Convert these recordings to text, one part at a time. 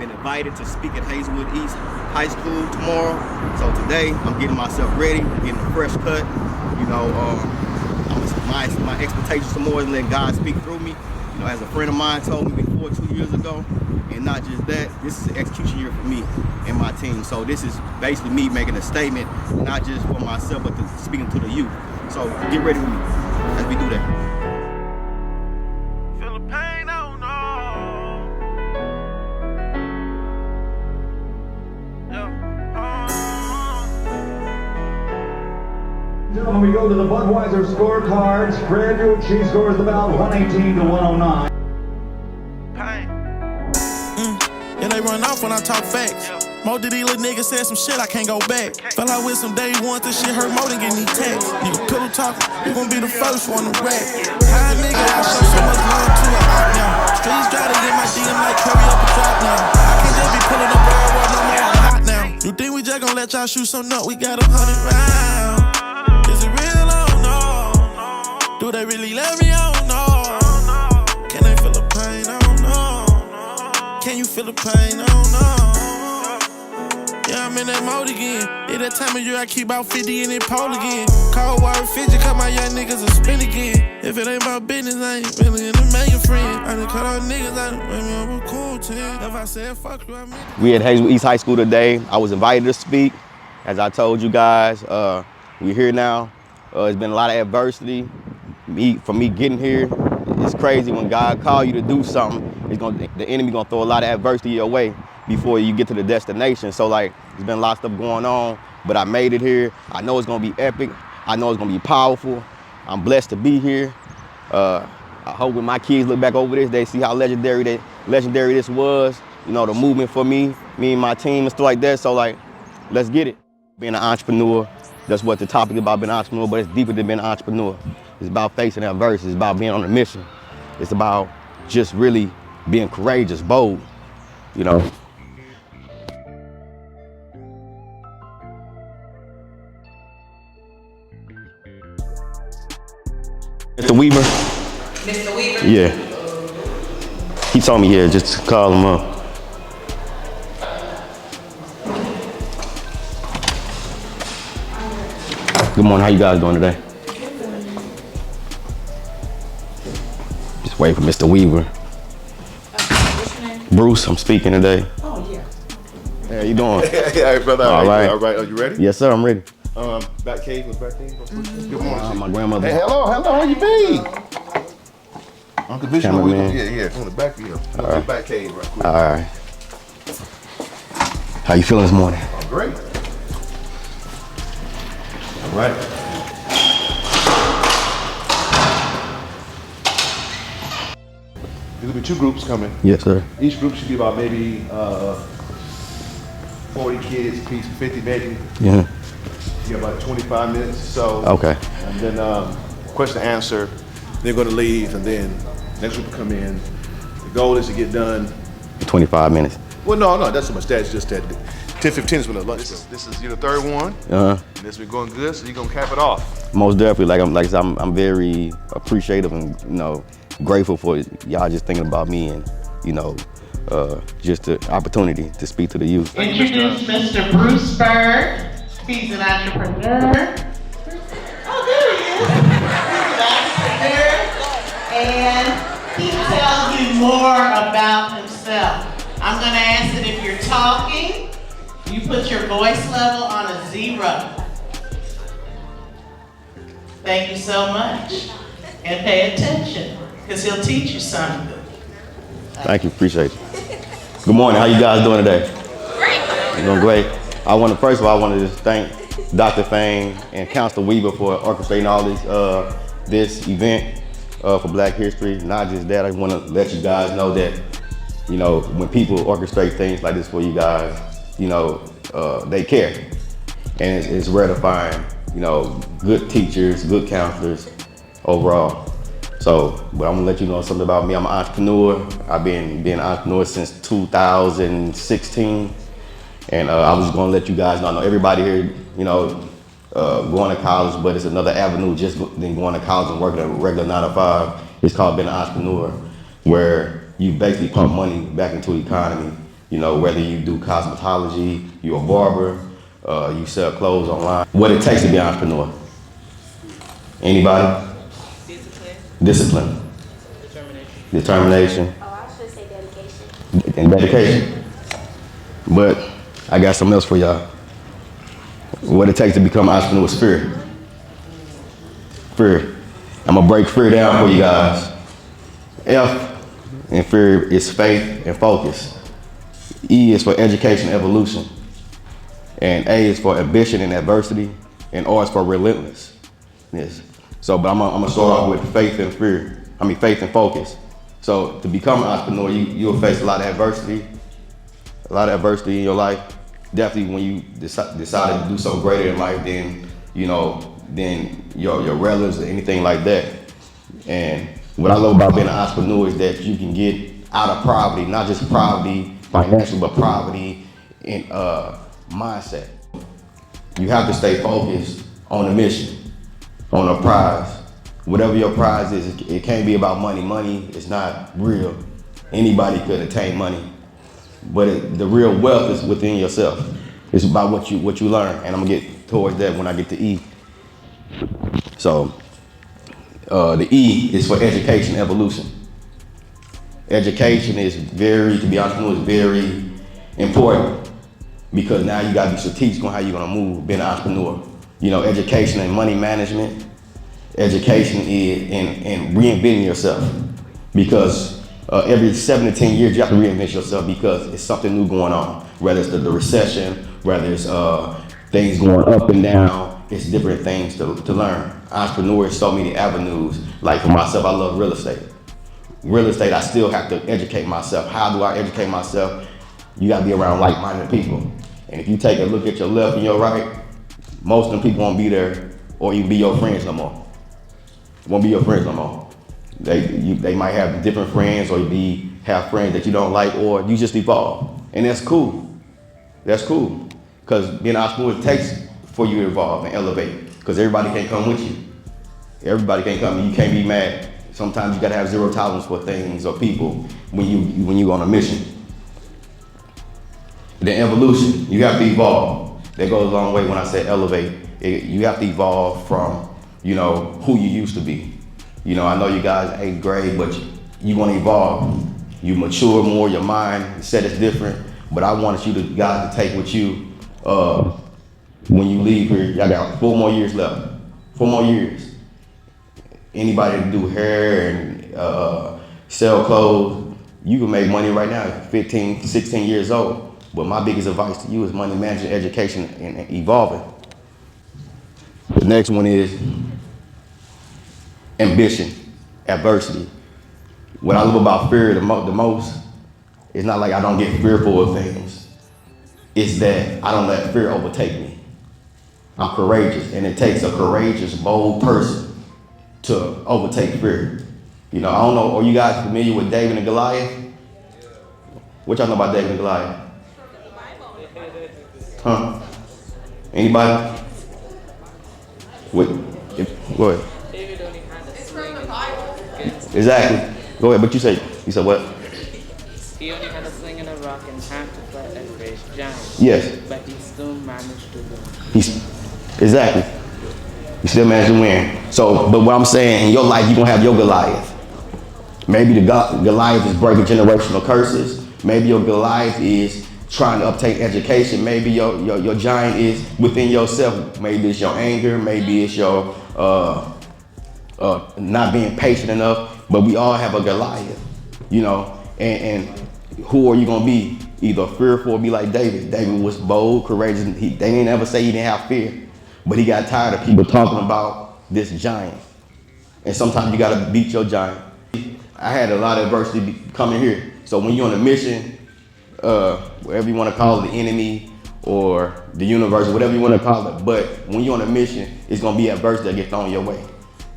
been invited to speak at Hazelwood East High School tomorrow. So today, I'm getting myself ready, getting a fresh cut. You know, my expectations are more than letting God speak through me. You know, as a friend of mine told me before 2 years ago, and not just that, this is an execution year for me and my team. So this is basically me making a statement, not just for myself, but speaking to the youth. So get ready with me as we do that. Feel the pain, oh no. Gentlemen, we go to the Budweiser scorecards. Graduate, she scores about 118 to 109. Yeah, they run off when I talk facts. Most of these little niggas said some shit, I can't go back. Fell out with some day ones, this shit hurt more than getting these texts. Nigga pillow talking, you gon' be the first one to rap. High nigga, I show so much love to a op now. Streets try to get my DM like hurry up and drop now. I can't just be pulling up all no more, I'm hot now. You think we just gon' let y'all shoot some up? We got 100 rounds. Is it real? I don't know. Do they really love me? I don't know. Can they feel the pain? I don't know. Can you feel the pain? I don't know. Yeah, I'm in that mode again. Yeah, that time of year I keep about 50 in that pole again. Cold water fidget, cause my young niggas will spin again. If it ain't about business, I ain't really in the making friend. I done cut all niggas, I done made me up a cool team. If I said fuck you, I mean. We at Hazelwood East High School today. I was invited to speak. As I told you guys, we're here now. It's been a lot of adversity. For me getting here, it's crazy when God calls you to do something. The enemy gonna throw a lot of adversity your way before you get to the destination. So like, there's been a lot of stuff going on, but I made it here. I know it's gonna be epic. I know it's gonna be powerful. I'm blessed to be here. I hope when my kids look back over this, they see how legendary this was. You know, the movement for me and my team and stuff like that. So like, let's get it. Being an entrepreneur, that's what the topic is about, being an entrepreneur, but it's deeper than being an entrepreneur. It's about facing adversity. It's about being on a mission. It's about just really being courageous, bold, you know. Mr. Weaver? Mr. Weaver? Yeah. He told me here just to call him up. Good morning, how you guys doing today? Just waiting for Mr. Weaver. What's your name? Bruce, I'm speaking today. Oh, yeah. Hey, how you doing? Hey, brother. All right. All right. Are you ready? Yes, sir, I'm ready. Back cave was back cave. Good morning. My grandmother. Hey, hello. How you been? Uncle Bishop. Cameraman. Yeah. On the back of you. The back cave right quick. All right. How you feeling this morning? Oh, great. All right. There'll be two groups coming. Yes, sir. Each group should be about maybe 40 kids a piece, 50 maybe. Yeah. You got about 25 minutes or so. Okay. And then question answer. They're going to leave, and then next group will come in. The goal is to get done. 25 minutes. Well, no, that's so much. That's just that 10, 15 is when the lunch. This is your third one. And this been going good, so you're gonna cap it off. Most definitely. I'm very appreciative and grateful for y'all just thinking about me and just the opportunity to speak to the youth. Introduce Mr. Bruce Bird. He's an entrepreneur. Oh, there he is. He's an entrepreneur. And he tells you more about himself. I'm gonna ask that if you're talking, you put your voice level on a 0. Thank you so much. And pay attention, because he'll teach you something. Thank you, appreciate you. Good morning, how you guys doing today? Great. You're doing great. First of all, I want to just thank Dr. Fane and Counselor Weaver for orchestrating all this event for Black History. Not just that, I want to let you guys know that, when people orchestrate things like this for you guys, they care. And it's rare to find, good teachers, good counselors overall. So, but I'm gonna let you know something about me. I'm an entrepreneur. I've been an entrepreneur since 2016. And I was gonna let you guys know, I know everybody here, going to college, but it's another avenue just than going to college and working a regular 9 to 5. It's called being an entrepreneur, where you basically pump money back into the economy You know, whether you do cosmetology, you're a barber, you sell clothes online. What it takes to be an entrepreneur? Anybody? Discipline. Determination. Oh, I should say dedication. And dedication. But I got something else for y'all. What it takes to become an entrepreneur is fear. Fear. I'm gonna break fear down for you guys. F in fear is faith and focus. E is for education and evolution. And A is for ambition and adversity. And R is for relentless. Yes. So, but I'm gonna start off with faith and fear. Faith and focus. So to become an entrepreneur, you'll face a lot of adversity. A lot of adversity in your life. Definitely when you decided to do something greater in life than, than your relatives or anything like that. And what I love about being an entrepreneur is that you can get out of poverty, not just poverty financially, but poverty in mindset. You have to stay focused on a mission, on a prize. Whatever your prize is, it can't be about money. Money is not real. Anybody could attain money. But the real wealth is within yourself. It's about what you learn. And I'm gonna get towards that when I get to E. So the E is for education evolution. Education is to be entrepreneur is very important because now you gotta be strategic on how you're gonna move, being an entrepreneur. Education and money management. Education is in reinventing yourself because every 7 to 10 years you have to reinvent yourself because it's something new going on. Whether it's the recession, whether it's things going up and down, it's different things to learn. Entrepreneurs, so many avenues. Like for myself, I love real estate. Real estate, I still have to educate myself. How do I educate myself? You gotta be around like-minded people. And if you take a look at your left and your right, most of them people won't be there or even be your friends no more. Won't be your friends no more. They might have different friends or have friends that you don't like or you just evolve. And that's cool. That's cool. Because being an entrepreneur takes for you to evolve and elevate. Because everybody can't come with you. Everybody can't come. You can't be mad. Sometimes you gotta have zero tolerance for things or people when you on a mission. Then evolution, you have to evolve. That goes a long way when I say elevate. You have to evolve from, who you used to be. I know you guys in 8th grade, but you want to evolve. You mature more, your mind set is different. But I wanted you guys to take with you when you leave here. Y'all got 4 more years left. 4 more years. Anybody that do hair and sell clothes, you can make money right now at 15, 16 years old. But my biggest advice to you is money management, education, and evolving. The next one is ambition, adversity. What I love about fear the most, it's not like I don't get fearful of things. It's that I don't let fear overtake me. I'm courageous, and it takes a courageous, bold person to overtake fear. I don't know, are you guys familiar with David and Goliath? What y'all know about David and Goliath? Huh? Anybody? Go ahead. David only had a sling in the rock. Exactly. Go ahead, but you said what? He only had a sling and a rock and had to fight a great giant. Yes. But he still managed to win. Exactly. You still managed to win. So, but what I'm saying, in your life, you're gonna have your Goliath. Maybe the Goliath is breaking generational curses. Maybe your Goliath is trying to obtain education. Maybe your giant is within yourself. Maybe it's your anger. Maybe it's your not being patient enough. But we all have a Goliath, and who are you gonna be? Either fearful or be like David. David was bold, courageous. They didn't ever say he didn't have fear, but he got tired of people talking about this giant. And sometimes you gotta beat your giant. I had a lot of adversity coming here. So when you're on a mission, whatever you want to call it, the enemy or the universe, whatever you want to call it. But when you're on a mission, it's going to be adversity that gets thrown your way.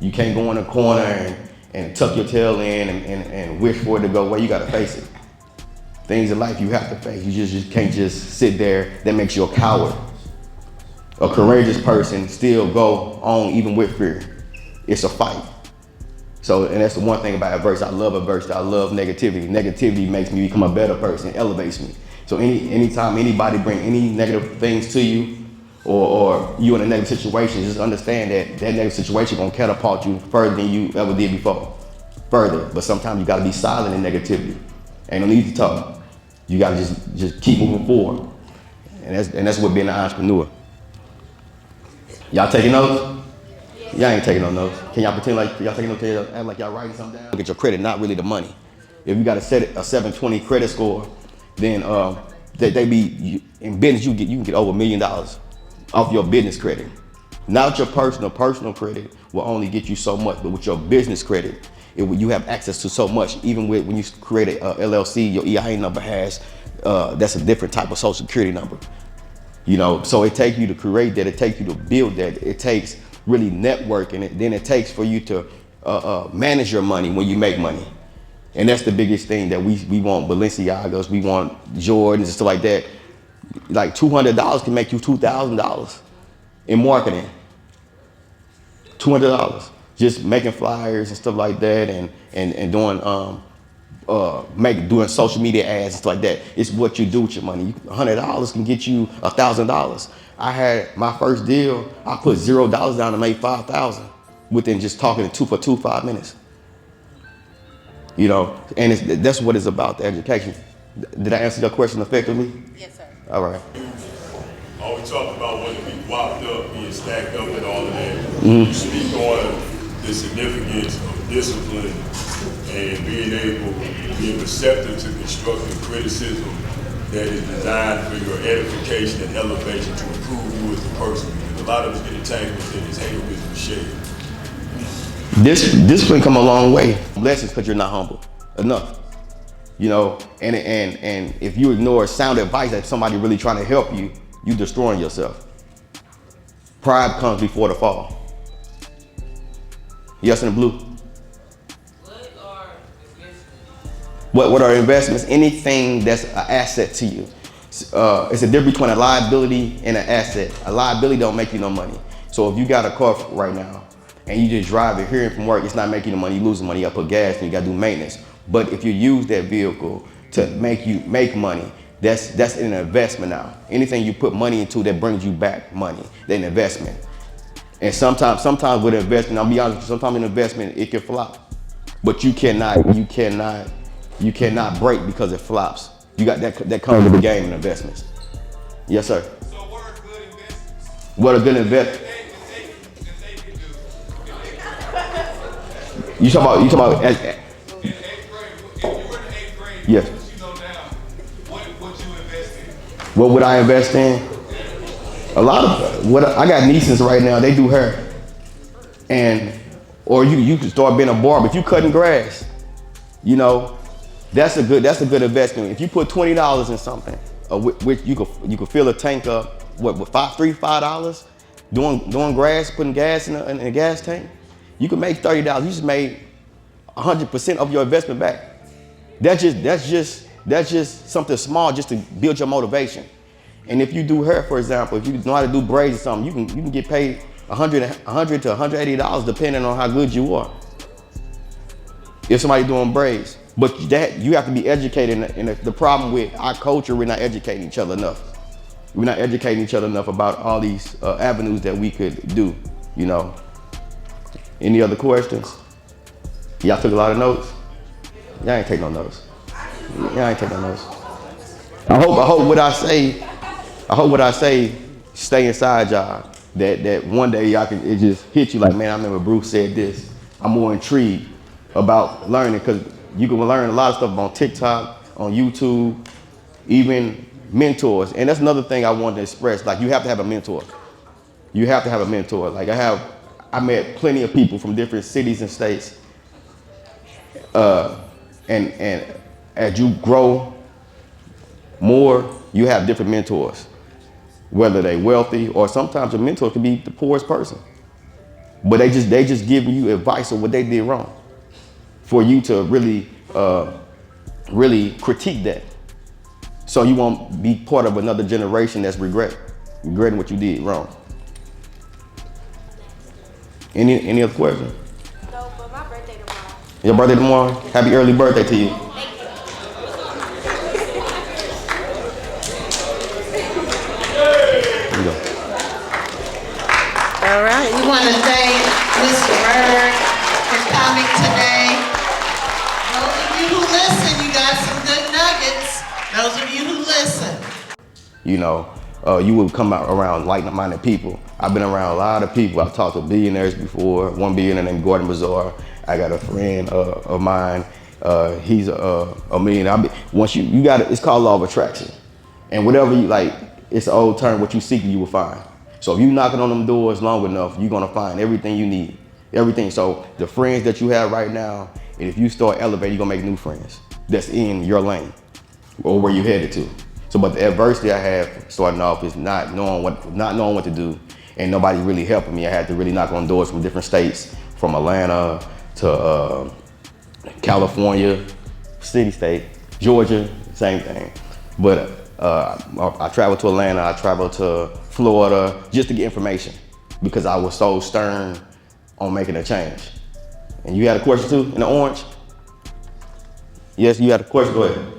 You can't go in a corner and tuck your tail in and wish for it to go away. You got to face it. Things in life you have to face. You just can't just sit there. That makes you a coward. A courageous person still go on even with fear. It's a fight. So, and that's the one thing about adversity. I love adversity. I love negativity. Negativity makes me become a better person, elevates me. So anytime anybody bring any negative things to you, or you in a negative situation, just understand that that negative situation gonna catapult you further than you ever did before. Further, but sometimes you gotta be silent in negativity. Ain't no need to talk. You gotta just keep moving forward. And that's what being an entrepreneur. Y'all taking notes? Y'all ain't taking no notes. Can y'all pretend like y'all taking notes? Can y'all act like y'all writing something down? Look at your credit, not really the money. If you got a 720 credit score, then they be in business. You can get over $1 million off your business credit. Not your personal credit will only get you so much, but with your business credit, you have access to so much. Even when you create a LLC, your EIN number has that's a different type of social security number. You know, so it takes you to create that. It takes you to build that. It takes really networking. Then it takes for you to manage your money when you make money. And that's the biggest thing that we want Balenciagas, we want Jordans and stuff like that. Like $200 can make you $2,000 in marketing. $200, just making flyers and stuff like that, and doing social media ads and stuff like that. It's what you do with your money. $100 can get you $1,000. I had my first deal. I put $0 down and made $5,000 within just talking to 5 minutes. You know, and that's what it's about, the education. Did I answer your question effectively? Yes, sir. All right. All we talk about whether we whopped up, being stacked up and all of that. You speak on the significance of discipline and being receptive to constructive criticism that is designed for your edification and elevation to improve you as a person. Because a lot of us get entangled in this hate with shade. Discipline come a long way. Blessings because you're not humble enough. You know, and if you ignore sound advice that somebody really trying to help you, you destroying yourself. Pride comes before the fall. Yes, in the blue. What are investments? Anything that's an asset to you. It's a difference between a liability and an asset. A liability don't make you no money. So if you got a car right now and you just drive it here from work, it's not making you no money, you losing money, you gotta put gas and you gotta do maintenance. But if you use that vehicle to make money, that's an investment now. Anything you put money into that brings you back money, that's an investment. And sometimes with investment, I'll be honest, sometimes in investment it can flop. But you cannot break because it flops. You got that comes with the game in investments. Yes, sir. So what are good investments? What a good investment. You talking about In 8th grade, if you were in the 8th grade, yes. what you know now, what would you invest in? What would I invest in? A lot of I got nieces right now, they do hair. Or you can start being a barber. If you cutting grass, you know, that's a good investment. If you put $20 in something, which you could fill a tank up, with $5 doing grass, putting gas in a gas tank, you can make $30. You just made 100% of your investment back. That's just something small just to build your motivation. And if you do hair, for example, if you know how to do braids or something, you can get paid $100 to $180 depending on how good you are. If somebody's doing braids. But you have to be educated, and the problem with our culture, we're not educating each other enough. We're not educating each other enough about all these avenues that we could do, you know. Any other questions? Y'all took a lot of notes? Y'all ain't take no notes. Y'all ain't take no notes. I hope what I say stay inside y'all. That one day it just hit you like, man, I remember Bruce said this. I'm more intrigued about learning, because you can learn a lot of stuff on TikTok, on YouTube, even mentors. And that's another thing I wanted to express. Like, you have to have a mentor. You have to have a mentor. Like, I met plenty of people from different cities and states. And as you grow more, you have different mentors, whether they wealthy, or sometimes a mentor can be the poorest person. But they just give you advice on what they did wrong, for you to really critique that, so you won't be part of another generation that's regretting what you did wrong. Any other questions? No, but my birthday tomorrow. Your birthday tomorrow? Happy early birthday to you. Thank you. Those of you who listen. You know, you will come out around like-minded people. I've been around a lot of people. I've talked to billionaires before. One billionaire named Gordon Bazaar. I got a friend of mine. He's a millionaire. Once you got it, it's called law of attraction. And whatever you like, it's an old term. What you seek, you will find. So if you knocking on them doors long enough, you're gonna find everything you need. Everything. So the friends that you have right now, and if you start elevating, you're gonna make new friends. That's in your lane or where you're headed to. So, but the adversity I have starting off is not knowing what to do, and nobody really helping me. I had to really knock on doors from different states, from Atlanta to California, state, Georgia, same thing. But I traveled to Atlanta, I traveled to Florida just to get information because I was so stern on making a change. And you had a question too in the orange? Yes, you had a question. Go ahead.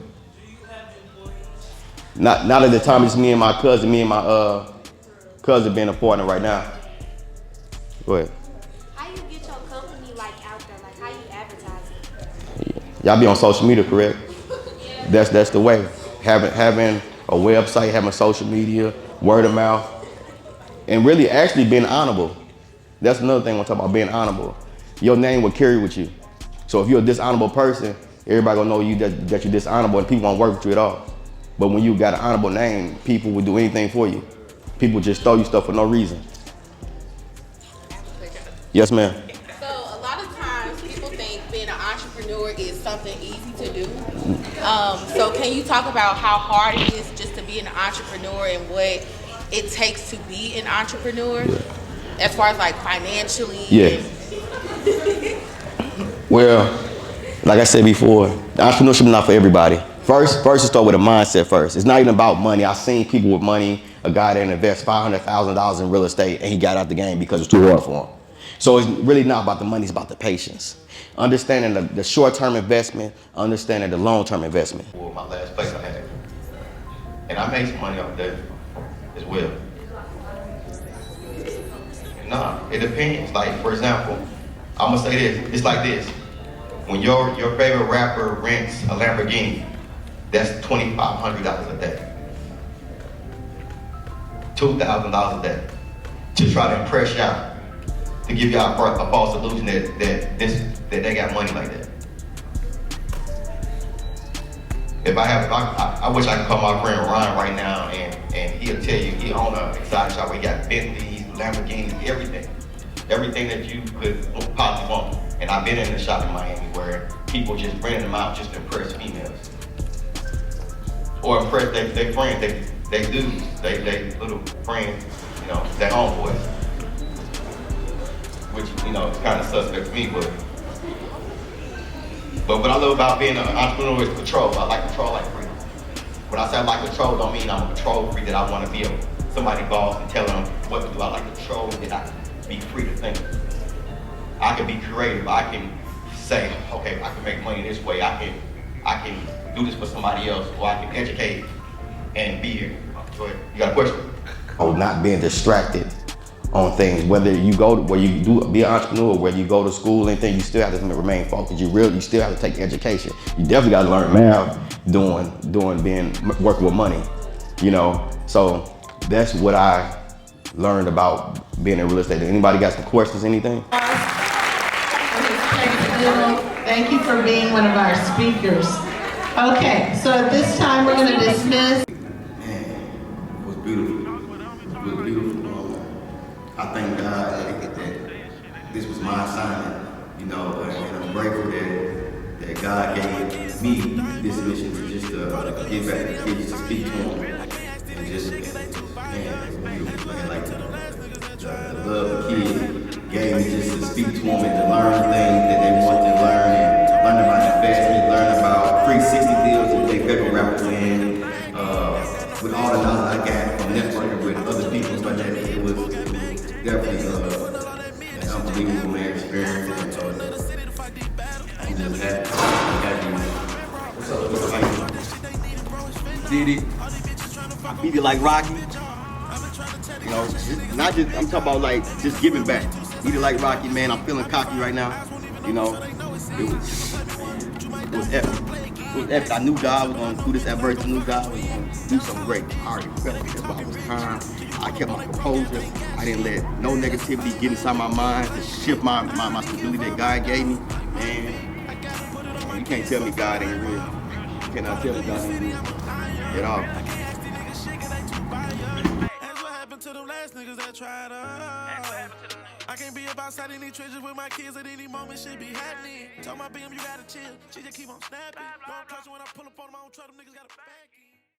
Not at the time. It's me and my cousin. Me and my cousin being a partner right now. Go ahead. How you get your company like out there? Like how you advertise it? Y'all be on social media, correct? That's the way. Having a website, having social media, word of mouth, and really actually being honorable. That's another thing I want to talk about, being honorable. Your name will carry with you. So if you're a dishonorable person, everybody gonna know you that you're dishonorable, and people won't work with you at all. But when you got an honorable name, people will do anything for you. People just throw you stuff for no reason. Yes, ma'am. So a lot of times people think being an entrepreneur is something easy to do. So can you talk about how hard it is just to be an entrepreneur and what it takes to be an entrepreneur? As far as like financially? Yeah. Well, like I said before, entrepreneurship is not for everybody. First, you start with a mindset first. It's not even about money. I've seen people with money, a guy that invests $500,000 in real estate and he got out the game because it's too hard for him. So it's really not about the money, it's about the patience. Understanding the short-term investment, understanding the long-term investment. Well, my last place I had, and I made some money off that as well. Nah, it depends. Like, for example, I'm gonna say this, it's like this. When your favorite rapper rents a Lamborghini, that's $2,500 a day. $2,000 a day to try to impress y'all, to give y'all a false illusion that they got money like that. I wish I could call my friend Ryan right now and he'll tell you he own a exotic shop where he got Bentleys, Lamborghinis, everything that you could possibly want. And I've been in the shop in Miami where people just bring them out just to impress females. Or impress their friends, they dudes, they little friends, you know, their homeboys. Which, you know, is kind of suspect to me, but what I love about being an entrepreneur is control. I like control, I like freedom. When I say I like control, don't mean I'm a control freak that I want to be somebody's boss and tell them what to do. I like control that I can be free to think. I can be creative. I can say, okay, I can make money this way. I can do this for somebody else, or I can educate and be here. Go ahead. You got a question? Oh, not being distracted on things. Whether you go to where you do be an entrepreneur, whether you go to school, anything, you still have to remain focused. You still have to take education. You definitely got to learn math, working with money. You know, so that's what I learned about being in real estate. Anybody got some questions? Anything? Thank you for being one of our speakers. Okay, so at this time we're going to dismiss. Man, it was beautiful. It was beautiful. I thank God that this was my assignment, you know, and I'm grateful that God gave me this mission to just give back to kids, to speak to them, and just, man, it was beautiful, man. Like the love the kids gave me just to speak to them and to learn things that they want to learn, and learn about investment, learn about 360 deals that they federal rappers in, with all the knowledge I got from networking with other people, but that it was definitely an unbelievable, man, experience. I'm just happy. What's up? Diddy, I beat it like Rocky. You know, not just, I'm talking about like just giving back. Beat it like Rocky, man. I'm feeling cocky right now. You know, It was epic. It was epic. I knew God was going to do this adversity. I knew God was going to do something great. I already felt it. That's why it was time. I kept my composure. I didn't let no negativity get inside my mind to shift my stability that God gave me. And you can't tell me God ain't real. You cannot tell me God ain't real at all. To the last niggas that tried I can't be about side in these trenches with my kids at any moment, shit be happening. Tell my BM you gotta chill, she just keep on snapping. Don't trust when I pull up on them, I don't trust them niggas got a back.